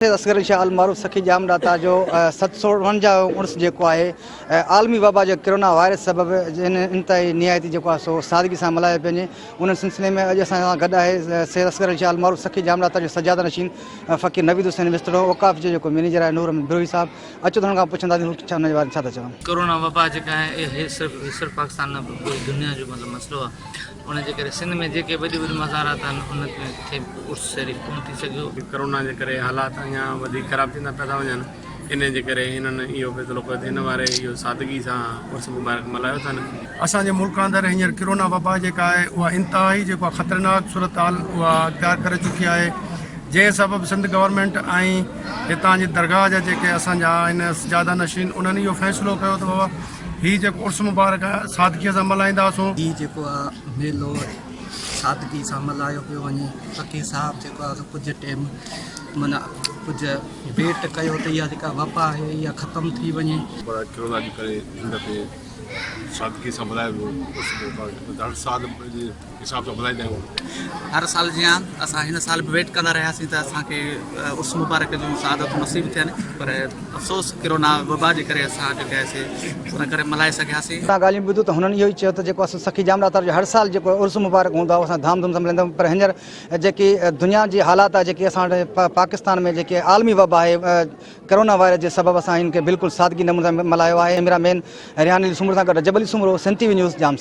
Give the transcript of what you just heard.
असगर शाह अल मारूफ सखी जाम दाता जो 752 उर्स जेको आहे आलमी वबा जो कोरोना वायरस सबब जिन इंतहाई निहायती जेको आहे सो सादगी सां मल्हायो पियो वञे। उन सिलसिले में अॼु असां सां गॾु आहे सैयद असगर शाह अल मारूफ सखी जाम दाता जो सजादा नशीन फ़कीर नवीद हुसैन विस्तरो औकाफ़ जो जेको मैनेजर आहे नूर अहमद बिरोही साहब। अचो त हुन खां पुछंदासीं छा हुन जे बारे में छा था चवनि। कोरोना वबा जेका आहे इहे सिर्फ़ु पाकिस्तान न पूरी दुनिया जो मतिलबु मसइलो आहे। उनजे करे सिंध में जेके वॾी वॾी मज़ारात आहिनि उन खे उर्स शरीफ़ कोन थी सघियो। कोरोना जे करे हालात अञा वधीक ख़राब थींदा पिया था वञनि। इन जे करे हिननि इहो फ़ैसिलो कयो हिन वारे इहो सादगी सां उर्स मुबारक मल्हायो अथनि। असांजे मुल्क अंदरि हींअर कोरोना वबा जेका आहे उहा इंतिहाई जेको आहे ख़तरनाक सूरत हाल उहा अख़्तियार करे चुकी आहे। जंहिं सबबु सिंध गवर्नमेंट ऐं हितां जी दरगाह जा जेके असांजा आहिनि सजादा नशीन उन्हनि इहो फ़ैसिलो कयो त बाबा हीअ जेको उर्स मुबारक आहे सादगीअ सां मल्हाईंदासीं। हीअ जेको आहे मेलो सादगी सां मल्हायो पियो वञे। फ़कीर साहिबु जेको आहे कुझु टाइम माना कुझु वेट कयो त इहा जेका वबा आहे इहा ख़तमु थी वञे। पर कोरोना जे करे हिन दफ़े सादगी सां मल्हायो वियो। हर साल जे हिसाब सां मल्हाईंदा आहियूं। हर साल जीअं असां हिन साल बि वेट कंदा रहियासीं त असांखे उर्स मुबारक जूं सादत नसीब थियनि, पर अफ़सोस कोरोना वबा जे करे असां जेके आहे उन करे मल्हाए सघियासीं। असां ॻाल्हियूं ॿुधूं त हुननि इहो ई चयो त जेको आहे सखी जाम दाता जो हर साल जेको उर्स मुबारक हूंदो आहे असां धाम धूम सां मल्हाईंदा आहियूं। पर हींअर जेकी दुनिया जी हालात आहे जेकी असां वटि पाकिस्तान में जेके आलमी वबा आहे कोरोना वायरस जे सबबु असां हिन खे बिल्कुलु सादगी नमूने सां मल्हायो आहे। मेरा मेन रिहान सुमर सां गॾु जबली सुमरो, सन TV न्यूज़ जाम सां।